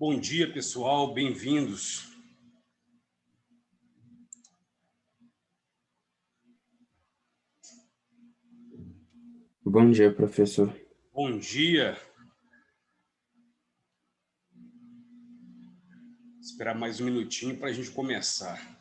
Bom dia, pessoal, bem-vindos. Bom dia, professor. Bom dia. Esperar mais um minutinho para a gente começar.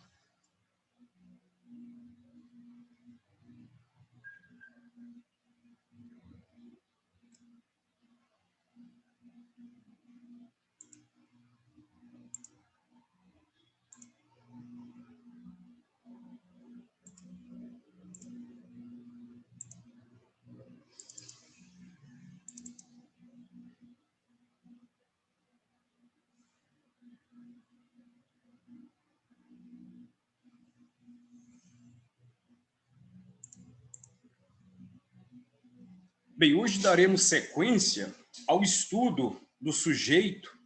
Bem, hoje daremos sequência ao estudo do sujeito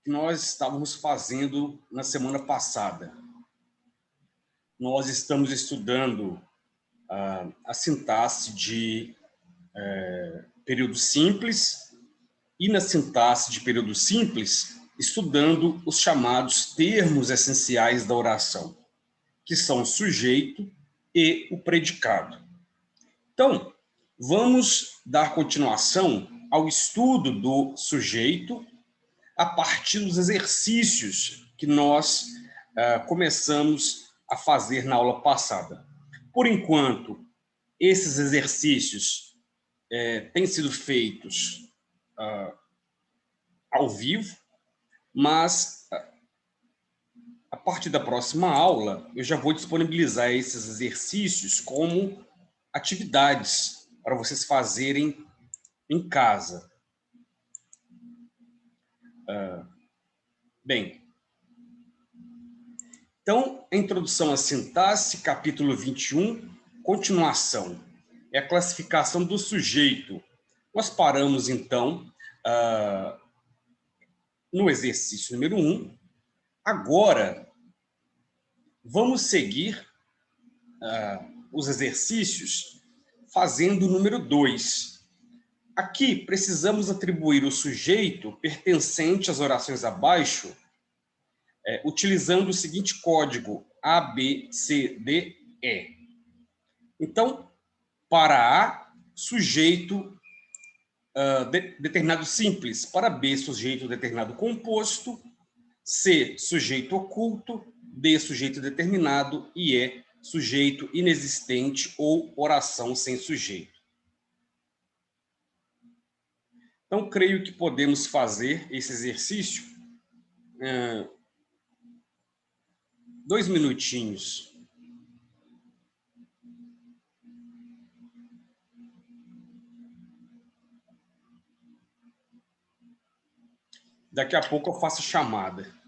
que nós estávamos fazendo na semana passada. Nós estamos estudando a sintaxe de período simples e na sintaxe de período simples, estudando os chamados termos essenciais da oração, que são o sujeito e o predicado. Então, vamos dar continuação ao estudo do sujeito a partir dos exercícios que nós começamos a fazer na aula passada. Por enquanto, esses exercícios têm sido feitos ao vivo, mas a partir da próxima aula eu já vou disponibilizar esses exercícios como atividades para vocês fazerem em casa. Bem, então, a introdução à sintaxe, capítulo 21, continuação. É a classificação do sujeito. Nós paramos, então, no exercício número 1. Agora, vamos seguir os exercícios fazendo o número 2. Aqui, precisamos atribuir o sujeito pertencente às orações abaixo, utilizando o seguinte código, A, B, C, D, E. Então, para A, sujeito determinado simples. Para B, sujeito determinado composto. C, sujeito oculto. D, sujeito determinado. E E, sujeito inexistente ou oração sem sujeito. Então, creio que podemos fazer esse exercício 2 minutinhos. Daqui a pouco eu faço chamada.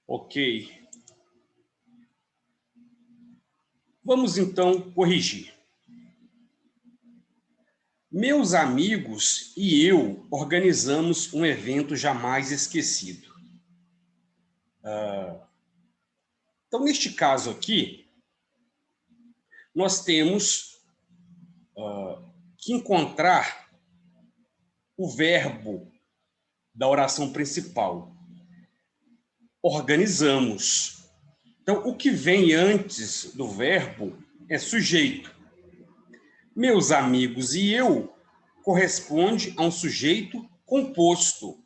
Ok. Vamos, então, corrigir. Meus amigos e eu organizamos um evento jamais esquecido. Então, neste caso aqui, nós temos que encontrar o verbo da oração principal. organizamos. Então, o que vem antes do verbo é sujeito. Meus amigos e eu corresponde a um sujeito composto.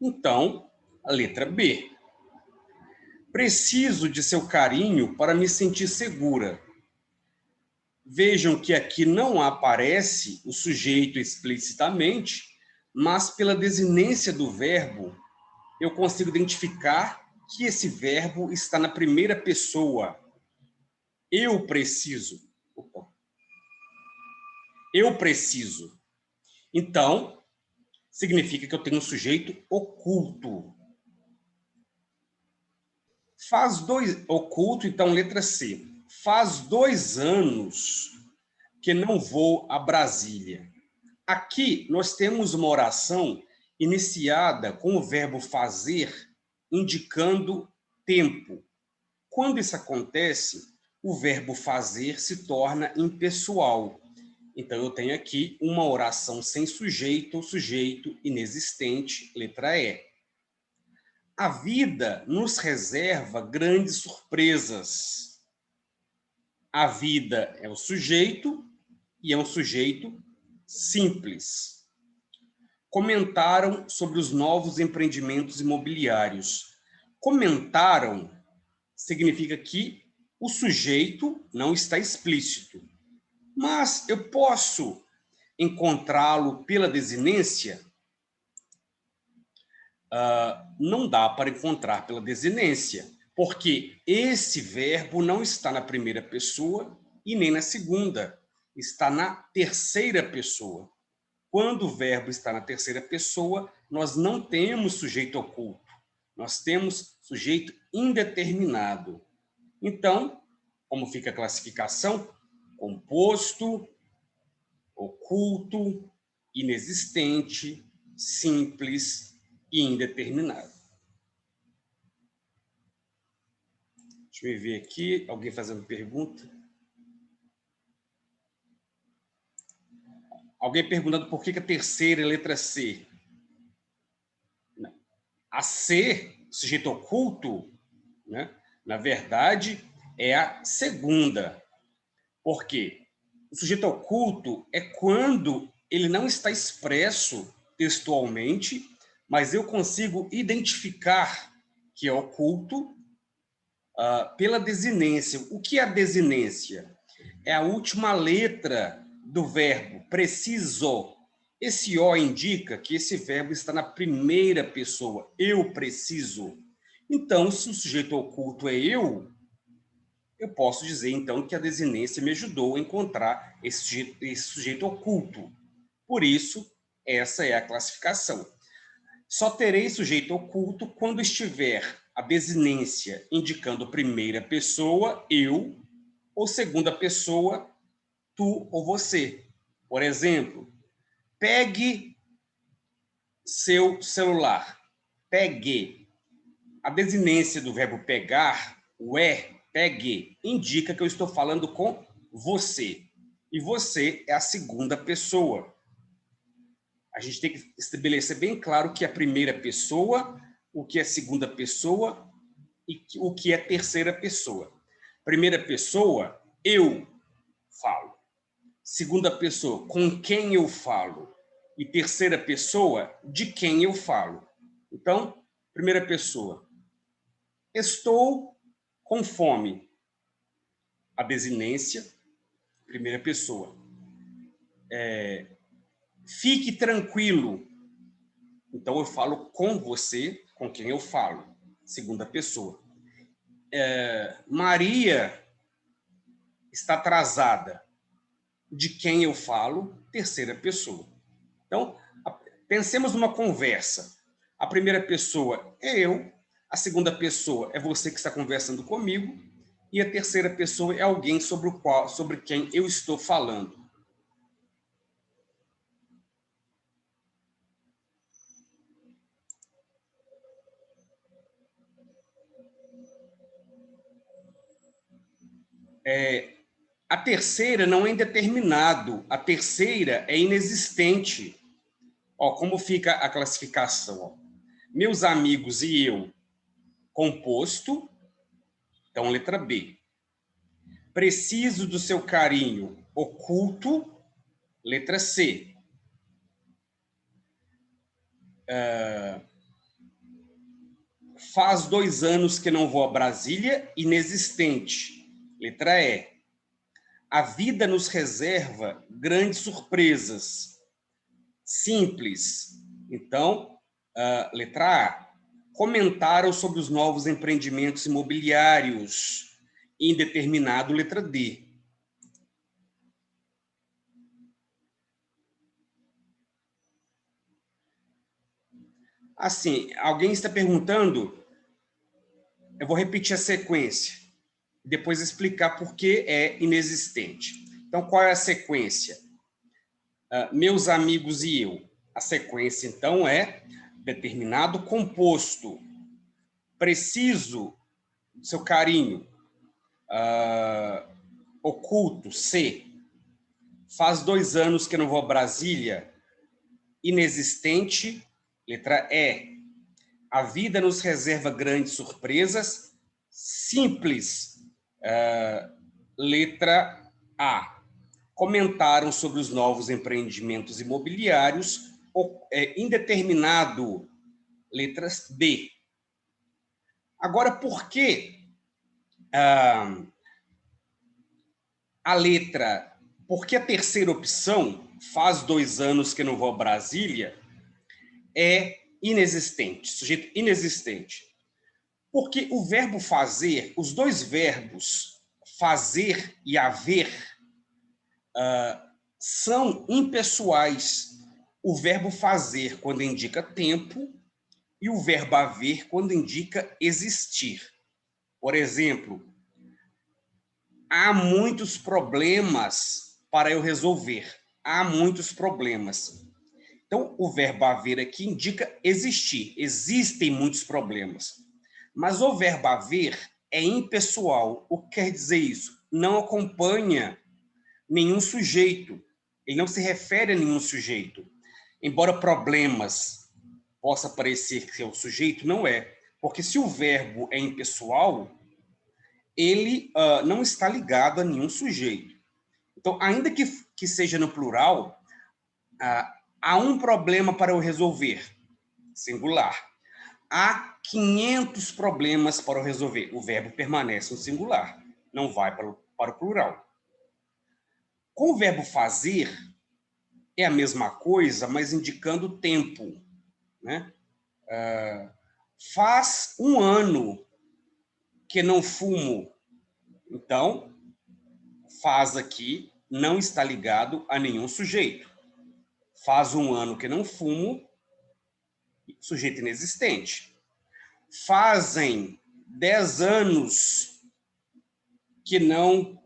Então, a letra B. Preciso de seu carinho para me sentir segura. Vejam que aqui não aparece o sujeito explicitamente, mas pela desinência do verbo, eu consigo identificar que esse verbo está na primeira pessoa. Eu preciso. Opa. Eu preciso. Então, significa que eu tenho um sujeito oculto. Oculto, então, letra C. Faz 2 anos que não vou a Brasília. Aqui nós temos uma oração iniciada com o verbo fazer, indicando tempo. Quando isso acontece, o verbo fazer se torna impessoal. Então, eu tenho aqui uma oração sem sujeito ou sujeito inexistente, letra E. A vida nos reserva grandes surpresas. A vida é o sujeito e é um sujeito simples. Comentaram sobre os novos empreendimentos imobiliários. Comentaram significa que o sujeito não está explícito. Mas eu posso encontrá-lo pela desinência? Não dá para encontrar pela desinência, porque esse verbo não está na primeira pessoa e nem na segunda, está na terceira pessoa. Quando o verbo está na terceira pessoa, nós não temos sujeito oculto, nós temos sujeito indeterminado. Então, como fica a classificação? Composto, oculto, inexistente, simples e indeterminado. Deixa eu ver aqui, alguém fazendo pergunta. Alguém perguntando por que a terceira é letra C. A C, sujeito oculto, né? Na verdade, é a segunda. Por quê? O sujeito oculto é quando ele não está expresso textualmente, mas eu consigo identificar que é oculto pela desinência. O que é a desinência? É a última letra do verbo, preciso. Esse O indica que esse verbo está na primeira pessoa, eu preciso. Então, se o sujeito oculto é eu posso dizer, então, que a desinência me ajudou a encontrar esse sujeito oculto. Por isso, essa é a classificação. Só terei sujeito oculto quando estiver a desinência indicando primeira pessoa, eu, ou segunda pessoa, tu ou você. Por exemplo, pegue seu celular. Pegue. A desinência do verbo pegar, o pegue, indica que eu estou falando com você. E você é a segunda pessoa. A gente tem que estabelecer bem claro o que é primeira pessoa, o que é segunda pessoa e o que é terceira pessoa. Primeira pessoa, eu falo. Segunda pessoa, com quem eu falo. E terceira pessoa, de quem eu falo. Então, primeira pessoa, estou com fome. A desinência, primeira pessoa. Fique tranquilo. Então, eu falo com você, com quem eu falo. Segunda pessoa. Maria está atrasada. De quem eu falo? Terceira pessoa. Então, pensemos numa conversa. A primeira pessoa é eu, a segunda pessoa é você que está conversando comigo, e a terceira pessoa é alguém sobre quem eu estou falando. A terceira não é indeterminado, a terceira é inexistente. Ó, como fica a classificação? Ó. Meus amigos e eu composto. Então, letra B. Preciso do seu carinho, oculto. Letra C. Faz 2 anos que não vou a Brasília, inexistente. Letra E. A vida nos reserva grandes surpresas. Simples. Então, letra A. Comentaram sobre os novos empreendimentos imobiliários. Indeterminado, letra D. Assim, alguém está perguntando, eu vou repetir a sequência, depois explicar por que é inexistente. Então, qual é a sequência? Meus amigos e eu. A sequência, então, é determinado composto. Preciso do seu carinho. Oculto, C. Faz 2 anos que não vou a Brasília. Inexistente, letra E. A vida nos reserva grandes surpresas. Simples, letra A. Comentaram sobre os novos empreendimentos imobiliários. Indeterminado, letra B. Agora, por que por que a terceira opção, faz 2 anos que não vou a Brasília, é inexistente, sujeito inexistente? Porque o verbo fazer, os 2 verbos, fazer e haver, são impessoais. O verbo fazer, quando indica tempo, e o verbo haver, quando indica existir. Por exemplo, há muitos problemas para eu resolver. Há muitos problemas. Então, o verbo haver aqui indica existir. Existem muitos problemas. Mas o verbo haver é impessoal. O que quer dizer isso? Não acompanha nenhum sujeito. Ele não se refere a nenhum sujeito. Embora problemas possa parecer que é o sujeito, não é. Porque se o verbo é impessoal, ele não está ligado a nenhum sujeito. Então, ainda que seja no plural, há um problema para eu resolver, singular. Há 500 problemas para eu resolver. O verbo permanece no singular, não vai para o plural. Com o verbo fazer, é a mesma coisa, mas indicando tempo, né? Faz 1 ano que não fumo. Então, faz aqui não está ligado a nenhum sujeito. Faz 1 ano que não fumo, sujeito inexistente. Fazem 10 anos que não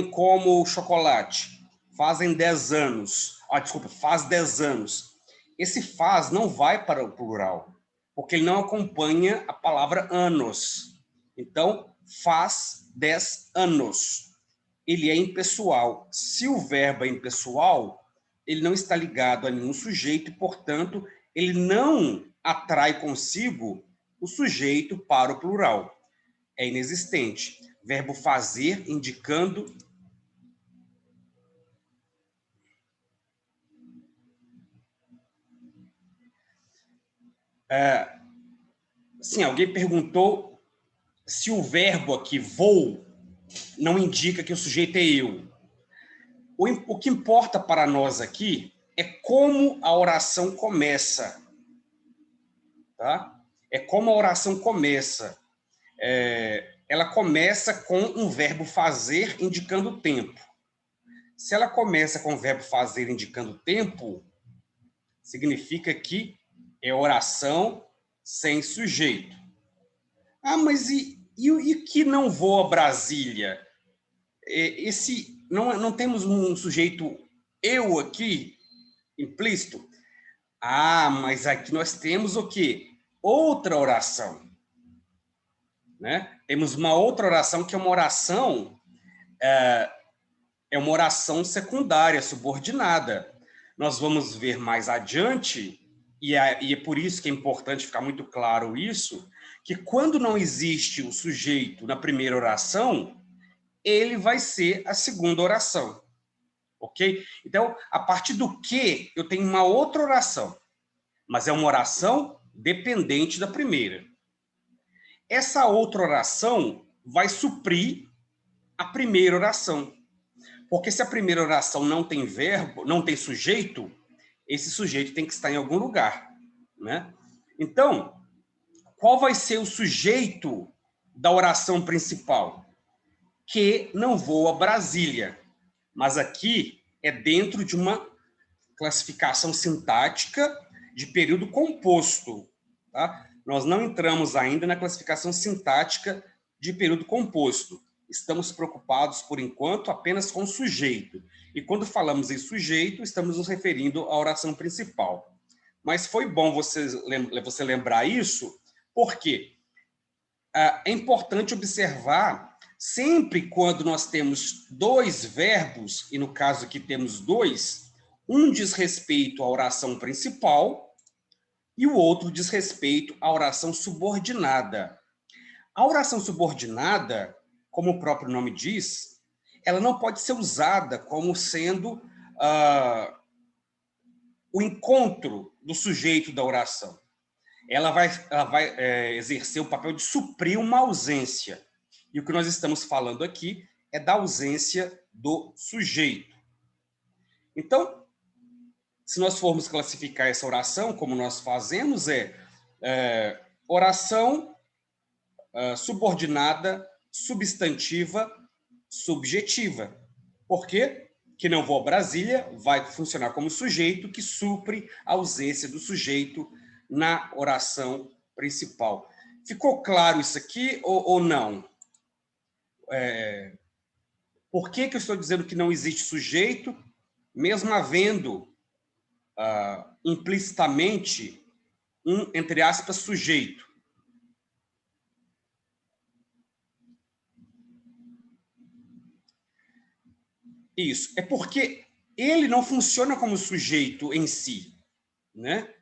como chocolate. Fazem 10 anos. Desculpa, faz 10 anos. Esse faz não vai para o plural, porque ele não acompanha a palavra anos. Então, faz 10 anos. Ele é impessoal. Se o verbo é impessoal, ele não está ligado a nenhum sujeito e, portanto, ele não atrai consigo o sujeito para o plural. É inexistente. Verbo fazer indicando... Sim, alguém perguntou se o verbo aqui, vou, não indica que o sujeito é eu. O que importa para nós aqui é como a oração começa. Tá? É como a oração começa. Ela começa com um verbo fazer indicando tempo. Se ela começa com o verbo fazer indicando tempo, significa que é oração sem sujeito. Mas e que não vou a Brasília? Não temos um sujeito eu aqui implícito? Mas aqui nós temos o quê? Outra oração. Né? Temos uma outra oração que é uma oração secundária, subordinada. Nós vamos ver mais adiante e é por isso que é importante ficar muito claro isso, que quando não existe o sujeito na primeira oração, ele vai ser a segunda oração, ok? Então, a partir do que, eu tenho uma outra oração, mas é uma oração dependente da primeira. Essa outra oração vai suprir a primeira oração. Porque se a primeira oração não tem verbo, não tem sujeito, esse sujeito tem que estar em algum lugar, né? Então, qual vai ser o sujeito da oração principal? Que não vou a Brasília. Mas aqui é dentro de uma classificação sintática de período composto, tá? Nós não entramos ainda na classificação sintática de período composto. Estamos preocupados, por enquanto, apenas com o sujeito. E quando falamos em sujeito, estamos nos referindo à oração principal. Mas foi bom você lembrar isso, porque é importante observar, sempre quando nós temos dois verbos, e no caso aqui temos dois, um diz respeito à oração principal e o outro diz respeito à oração subordinada. A oração subordinada, como o próprio nome diz, ela não pode ser usada como sendo o encontro do sujeito da oração. Ela vai exercer o papel de suprir uma ausência. E o que nós estamos falando aqui é da ausência do sujeito. Então, se nós formos classificar essa oração, como nós fazemos, oração subordinada, substantiva, subjetiva. Por quê? Que não vou a Brasília vai funcionar como sujeito que supre a ausência do sujeito na oração principal. Ficou claro isso aqui ou não? Por que eu estou dizendo que não existe sujeito, mesmo havendo implicitamente um, entre aspas, sujeito? Isso. É porque ele não funciona como sujeito em si, né?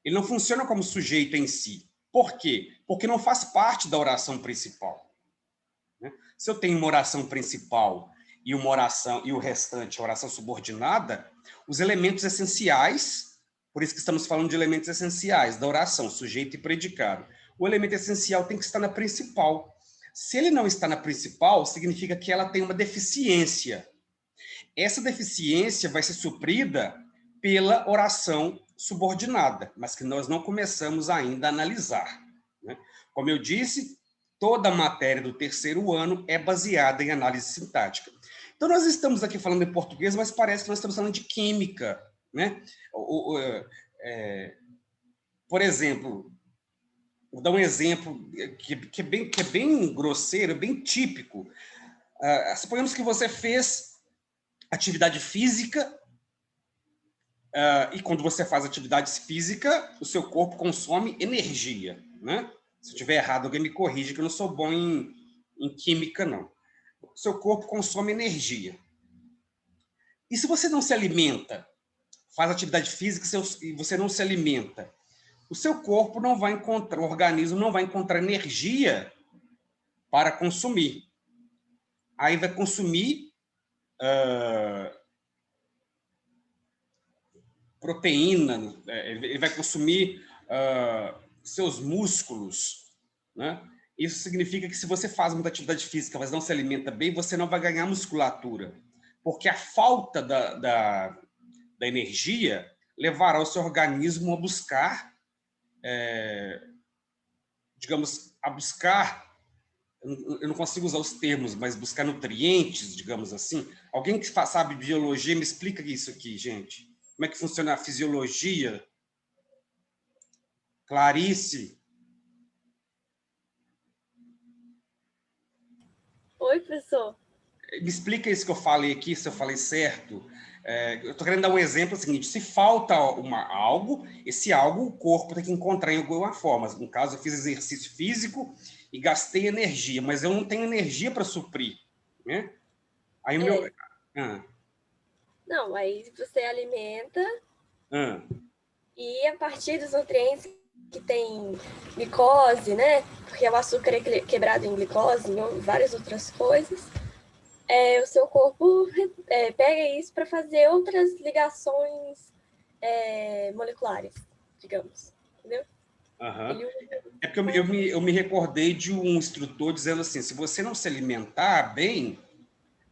Ele não funciona como sujeito em si. Por quê? Porque não faz parte da oração principal, né? Se eu tenho uma oração principal e uma oração e o restante a oração subordinada, os elementos essenciais, por isso que estamos falando de elementos essenciais da oração, sujeito e predicado. O elemento essencial tem que estar na principal. Se ele não está na principal, significa que ela tem uma deficiência. Essa deficiência vai ser suprida pela oração subordinada, mas que nós não começamos ainda a analisar, né? Como eu disse, toda a matéria do terceiro ano é baseada em análise sintática. Então, nós estamos aqui falando em português, mas parece que nós estamos falando de química, né? Por exemplo, vou dar um exemplo que é bem grosseiro, bem típico. Suponhamos que você fez atividade física, e quando você faz atividade física, o seu corpo consome energia, né? Se eu estiver errado, alguém me corrige, que eu não sou bom em química, não. O seu corpo consome energia. E se você não se alimenta, faz atividade física e você não se alimenta, o seu corpo não vai encontrar, o organismo não vai encontrar energia para consumir. Aí vai consumir proteína, ele vai consumir seus músculos, né? Isso significa que se você faz muita atividade física, mas não se alimenta bem, você não vai ganhar musculatura, porque a falta da energia levará o seu organismo a buscar, digamos, eu não consigo usar os termos, mas buscar nutrientes, digamos assim. Alguém que sabe biologia, me explica isso aqui, gente. Como é que funciona a fisiologia? Clarice? Oi, professor. Me explica isso que eu falei aqui, se eu falei certo. Eu estou querendo dar um exemplo seguinte: se falta algo, esse algo o corpo tem que encontrar em alguma forma. No caso, eu fiz exercício físico e gastei energia, mas eu não tenho energia para suprir, né? Aí o meu... Não, aí você alimenta. E a partir dos nutrientes que tem glicose, né? Porque o açúcar é quebrado em glicose e várias outras coisas. O seu corpo pega isso para fazer outras ligações moleculares, digamos. Entendeu? Uhum. É porque eu me recordei de um instrutor dizendo assim, se você não se alimentar bem,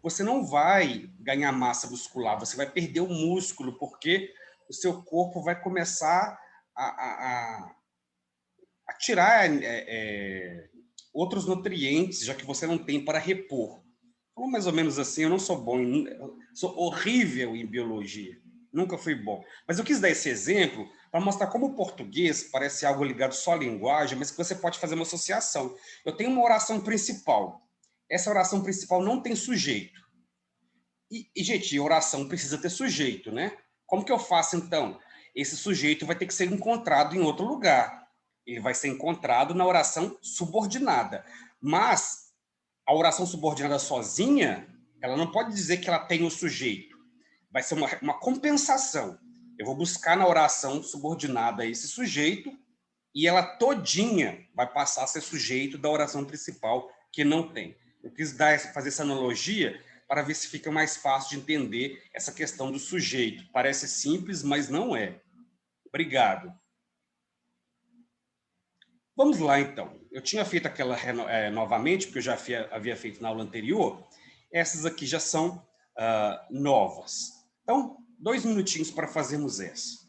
você não vai ganhar massa muscular, você vai perder o músculo, porque o seu corpo vai começar a tirar outros nutrientes, já que você não tem para repor. Então, mais ou menos assim, eu não sou bom, sou horrível em biologia, nunca fui bom. Mas eu quis dar esse exemplo para mostrar como o português parece algo ligado só à linguagem, mas que você pode fazer uma associação. Eu tenho uma oração principal. Essa oração principal não tem sujeito. Gente, a oração precisa ter sujeito, né? Como que eu faço, então? Esse sujeito vai ter que ser encontrado em outro lugar. Ele vai ser encontrado na oração subordinada. Mas a oração subordinada sozinha, ela não pode dizer que ela tem o sujeito. Vai ser uma compensação. Eu vou buscar na oração subordinada esse sujeito e ela todinha vai passar a ser sujeito da oração principal, que não tem. Eu quis fazer essa analogia para ver se fica mais fácil de entender essa questão do sujeito. Parece simples, mas não é. Obrigado. Vamos lá, então. Eu tinha feito aquela novamente, porque eu já havia feito na aula anterior. Essas aqui já são novas. Então, 2 minutinhos para fazermos essa.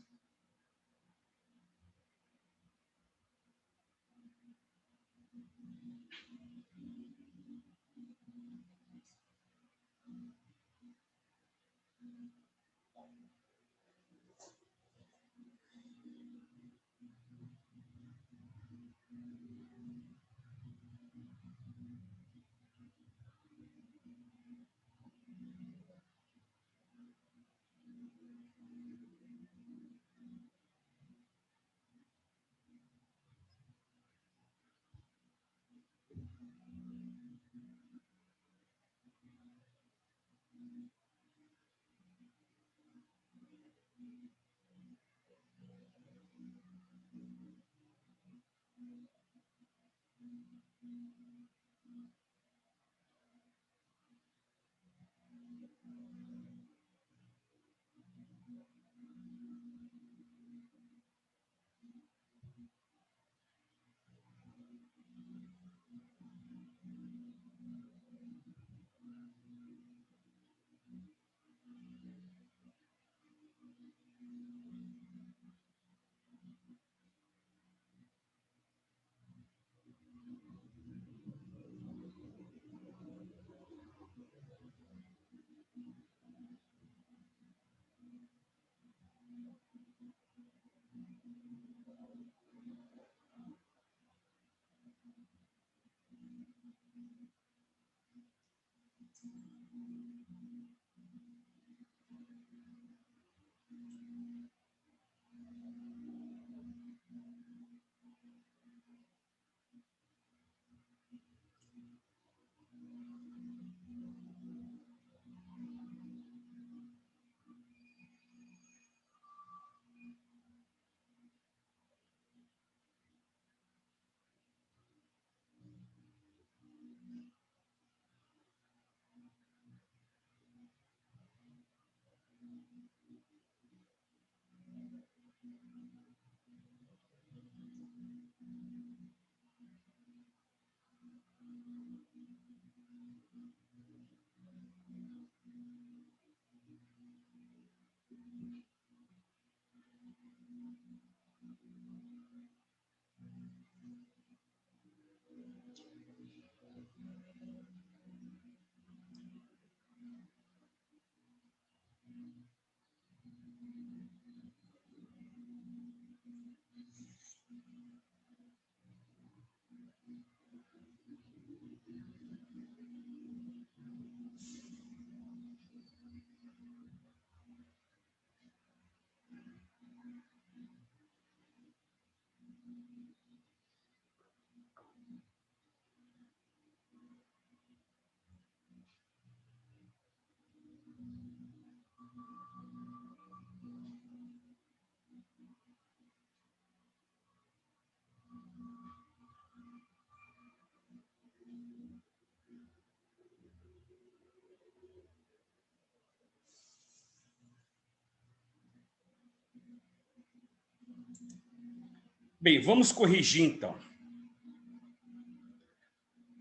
Bem, vamos corrigir, então.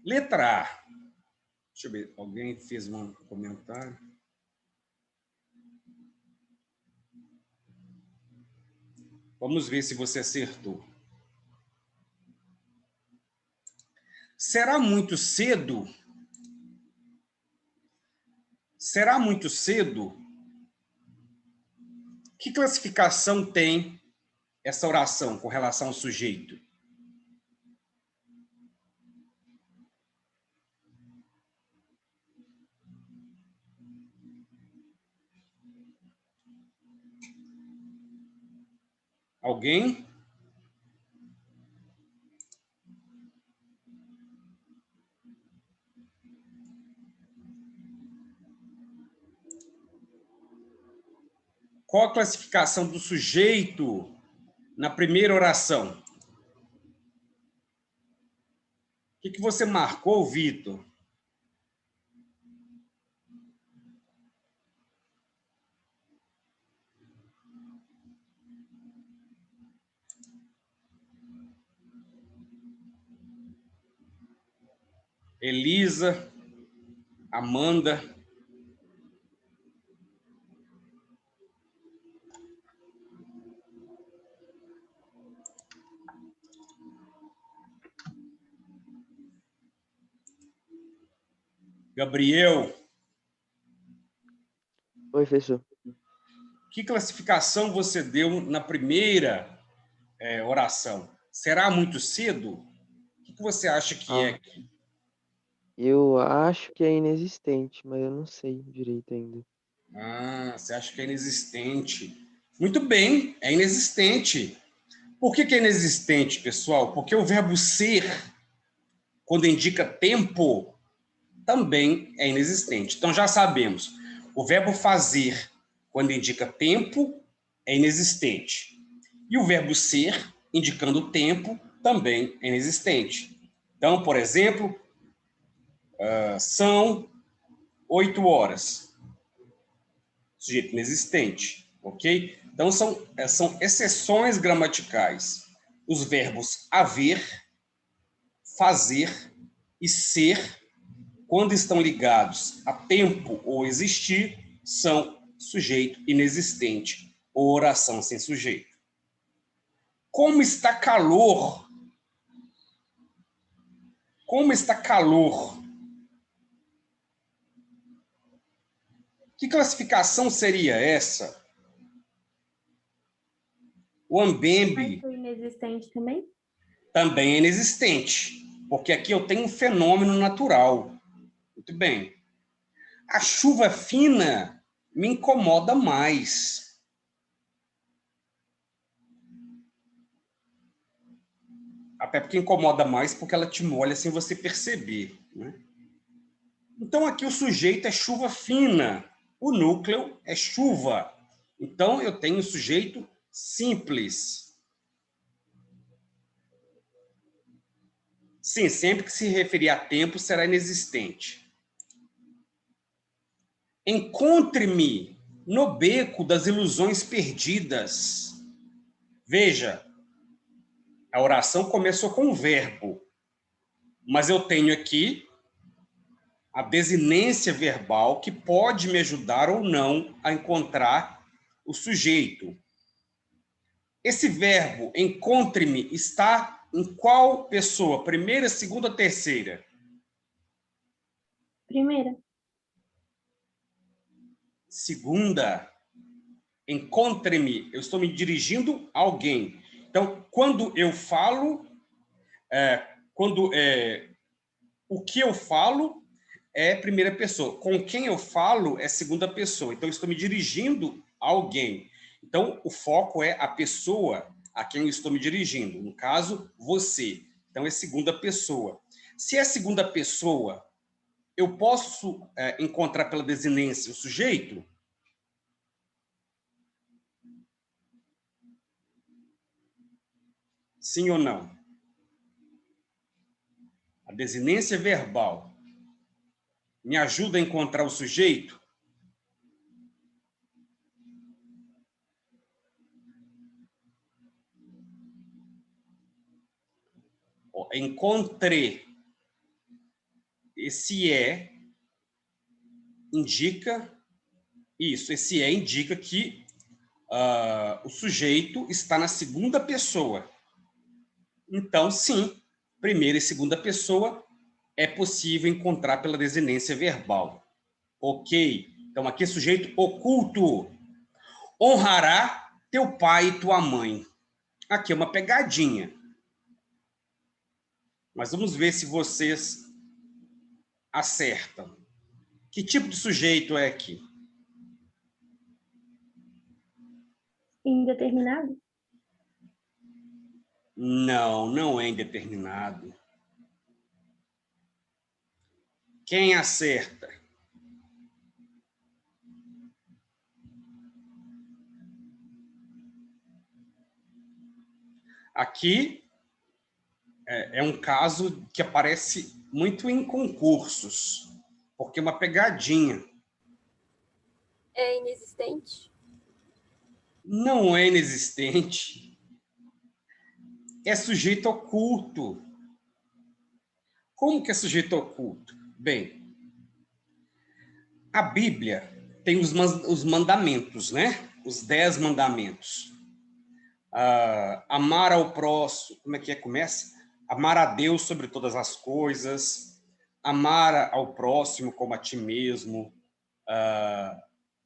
Letra A. Deixa eu ver, alguém fez um comentário? Vamos ver se você acertou. Será muito cedo? Será muito cedo? Que classificação tem essa oração com relação ao sujeito? Alguém? Qual a classificação do sujeito na primeira oração? O que você marcou, Vitor? Elisa, Amanda. Gabriel. Oi, professor. Que classificação você deu na primeira oração? Será muito cedo? O que você acha que é? Eu acho que é inexistente, mas eu não sei direito ainda. Ah, você acha que é inexistente. Muito bem, é inexistente. Por que é inexistente, pessoal? Porque o verbo ser, quando indica tempo, também é inexistente. Então, já sabemos, o verbo fazer, quando indica tempo, é inexistente. E o verbo ser, indicando tempo, também é inexistente. Então, por exemplo, são 8 horas. Sujeito inexistente, ok? Então, são exceções gramaticais. Os verbos haver, fazer e ser, quando estão ligados a tempo ou existir, são sujeito inexistente ou oração sem sujeito. Como está calor? Como está calor? Que classificação seria essa? O ambembe Mas inexistente também? também é inexistente, porque aqui eu tenho um fenômeno natural. Muito bem. A chuva fina me incomoda mais. Até porque incomoda mais porque ela te molha sem você perceber, né? Então, aqui o sujeito é chuva fina. O núcleo é chuva. Então, eu tenho um sujeito simples. Sim, sempre que se referir a tempo, será inexistente. Encontre-me no beco das ilusões perdidas. Veja, a oração começou com um verbo, mas eu tenho aqui a desinência verbal que pode me ajudar ou não a encontrar o sujeito. Esse verbo, encontre-me, está em qual pessoa? Primeira, segunda, terceira? Primeira. Segunda. Encontre-me, eu estou me dirigindo a alguém. Então, quando eu falo, o que eu falo é primeira pessoa. Com quem eu falo é segunda pessoa. Então, eu estou me dirigindo a alguém. Então, o foco é a pessoa a quem eu estou me dirigindo. No caso, você. Então, é segunda pessoa. Se é segunda pessoa, eu posso encontrar pela desinência o sujeito? Sim ou não? A desinência verbal me ajuda a encontrar o sujeito? encontrei. Esse indica isso. Esse indica que o sujeito está na segunda pessoa. Então, sim, primeira e segunda pessoa é possível encontrar pela desinência verbal. Ok. Então, aqui é sujeito oculto. Honrará teu pai e tua mãe. Aqui é uma pegadinha. Mas vamos ver se vocês acertam. Que tipo de sujeito é aqui? Indeterminado? Não, não é indeterminado. Quem acerta? Aqui é um caso que aparece muito em concursos, porque é uma pegadinha. É inexistente? Não é inexistente. É sujeito oculto. Como que é sujeito oculto? Bem, a Bíblia tem os mandamentos, né? Os 10 mandamentos. Amar ao próximo, como é que começa? Amar a Deus sobre todas as coisas, amar ao próximo como a ti mesmo,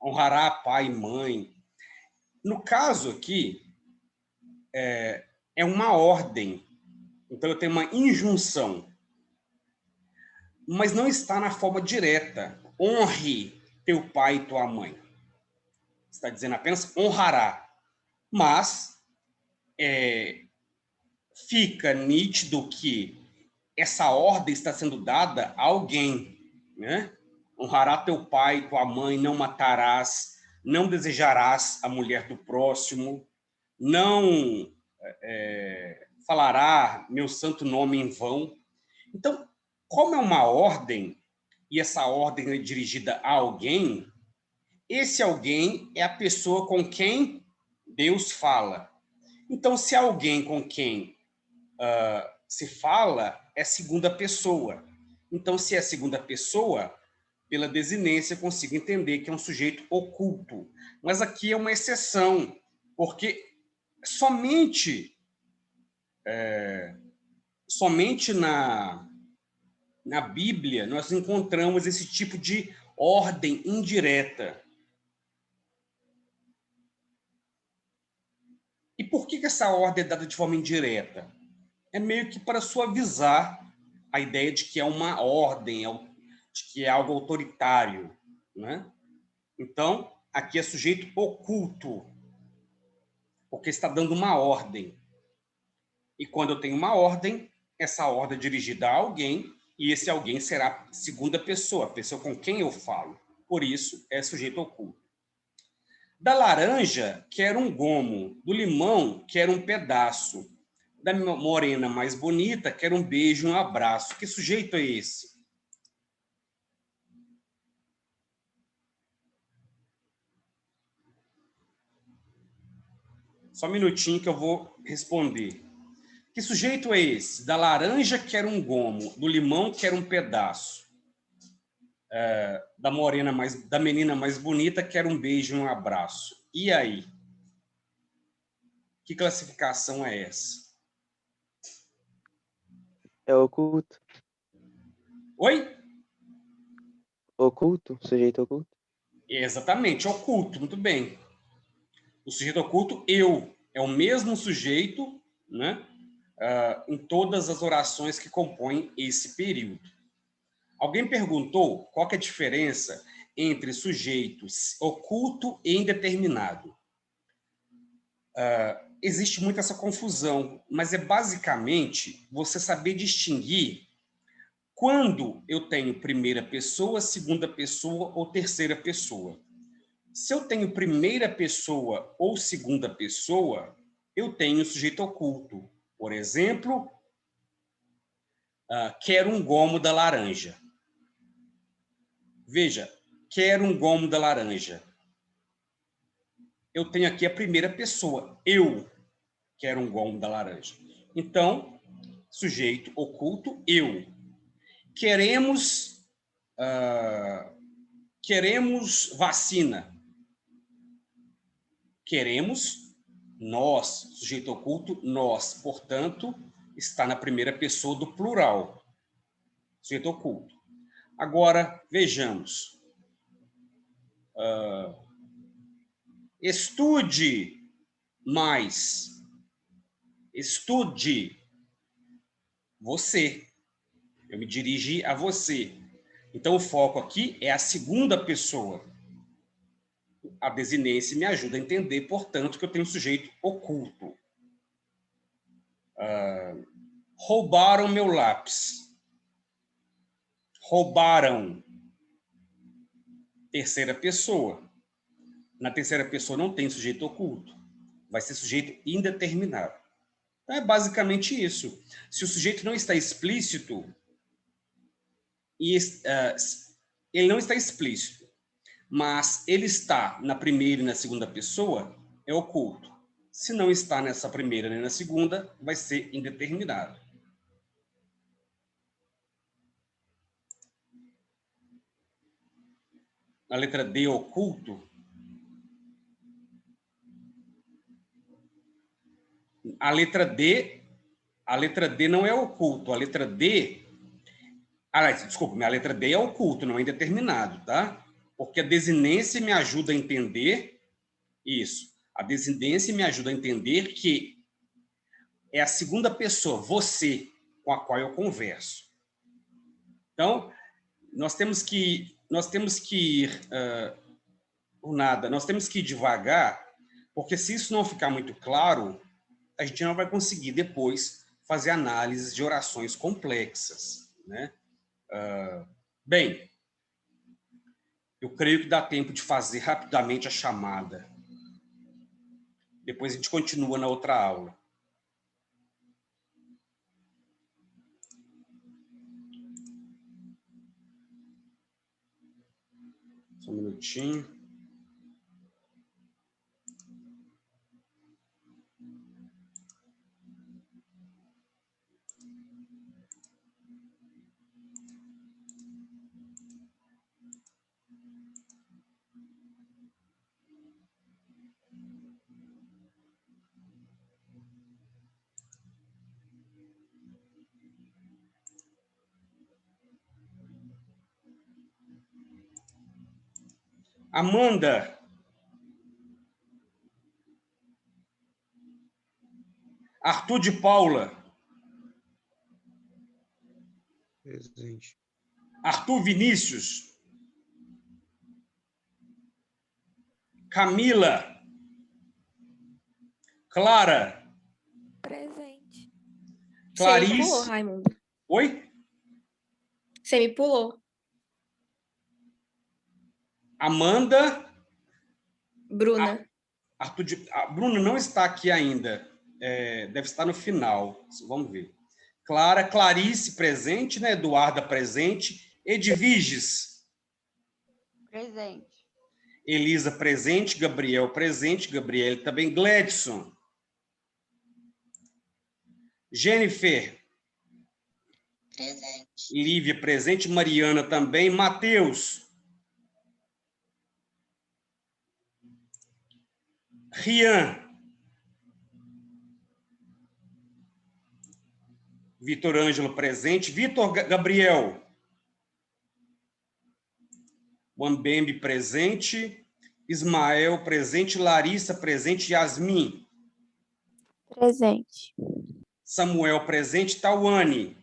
honrará pai e mãe. No caso aqui, é uma ordem, então eu tenho uma injunção, mas não está na forma direta. Honre teu pai e tua mãe. Está dizendo apenas honrará, mas fica nítido que essa ordem está sendo dada a alguém, né? Honrará teu pai e tua mãe, não matarás, não desejarás a mulher do próximo, não falará meu santo nome em vão. Então, como é uma ordem, e essa ordem é dirigida a alguém, esse alguém é a pessoa com quem Deus fala. Então, se alguém com quem se fala, é segunda pessoa. Então, se é segunda pessoa, pela desinência, eu consigo entender que é um sujeito oculto. Mas aqui é uma exceção, porque somente na Bíblia nós encontramos esse tipo de ordem indireta. E por que essa ordem é dada de forma indireta? É meio que para suavizar a ideia de que é uma ordem, de que é algo autoritário, né? Então, aqui é sujeito oculto, porque está dando uma ordem. E quando eu tenho uma ordem, essa ordem é dirigida a alguém, e esse alguém será segunda pessoa, a pessoa com quem eu falo. Por isso, é sujeito oculto. Da laranja, quero um gomo. Do limão, quero um pedaço. Da morena mais bonita, quero um beijo, um abraço. Que sujeito é esse? Só um minutinho que eu vou responder. Que sujeito é esse? Da laranja, quero um gomo. Do limão, quero um pedaço. Da menina mais bonita, quero um beijo, um abraço. E aí? Que classificação é essa? É oculto. Oi? Oculto? Sujeito oculto? Exatamente, oculto, muito bem. O sujeito oculto, eu, é o mesmo sujeito, né? Em todas as orações que compõem esse período. Alguém perguntou qual que é a diferença entre sujeitos oculto e indeterminado. Existe muito essa confusão, mas é basicamente você saber distinguir quando eu tenho primeira pessoa, segunda pessoa ou terceira pessoa. Se eu tenho primeira pessoa ou segunda pessoa, eu tenho sujeito oculto. Por exemplo, quero um gomo da laranja. Veja, quero um gomo da laranja. Eu tenho aqui a primeira pessoa. Eu quero um gomo da laranja. Então, Sujeito oculto, eu. Queremos vacina. Queremos, nós. Sujeito oculto, nós. Portanto, está na primeira pessoa do plural. Sujeito oculto. Agora, vejamos. Estude mais. Estude. Você. Eu me dirigi a você. Então, o foco aqui é a segunda pessoa. A desinência me ajuda a entender, portanto, que eu tenho um sujeito oculto. Roubaram meu lápis. Roubaram. Terceira pessoa. Na terceira pessoa não tem sujeito oculto. Vai ser sujeito indeterminado. Então, é basicamente isso. Se o sujeito não está explícito, ele não está explícito, mas ele está na primeira e na segunda pessoa, é oculto. Se não está nessa primeira nem na segunda, vai ser indeterminado. A letra D, oculto. A letra D não é oculto. A letra D... desculpa, a letra D é oculto, não é indeterminado, tá? Porque a desinência me ajuda a entender isso. A desinência me ajuda a entender que é a segunda pessoa, você, com a qual eu converso. Então, nós temos que ir devagar, porque se isso não ficar muito claro, a gente não vai conseguir depois fazer análises de orações complexas, né? Bem, eu creio que dá tempo de fazer rapidamente a chamada. Depois a gente continua na outra aula. Só um minutinho. Amanda. Arthur de Paula. Presente. Arthur Vinícius. Camila. Clara. Presente. Clarice. Você me pulou, Raimundo. Oi? Você me pulou. Amanda. Bruna. A Bruna não está aqui ainda. Deve estar no final. Vamos ver. Clara, Clarice presente, né? Eduarda presente. Edviges. Presente. Elisa presente. Gabriel presente. Gabriel também. Gledson. Jennifer. Presente. Lívia presente. Mariana também. Matheus. Rian. Vitor Ângelo presente. Vitor Gabriel. Wambembe presente. Ismael presente. Larissa presente. Yasmin. Presente. Samuel presente. Tauane.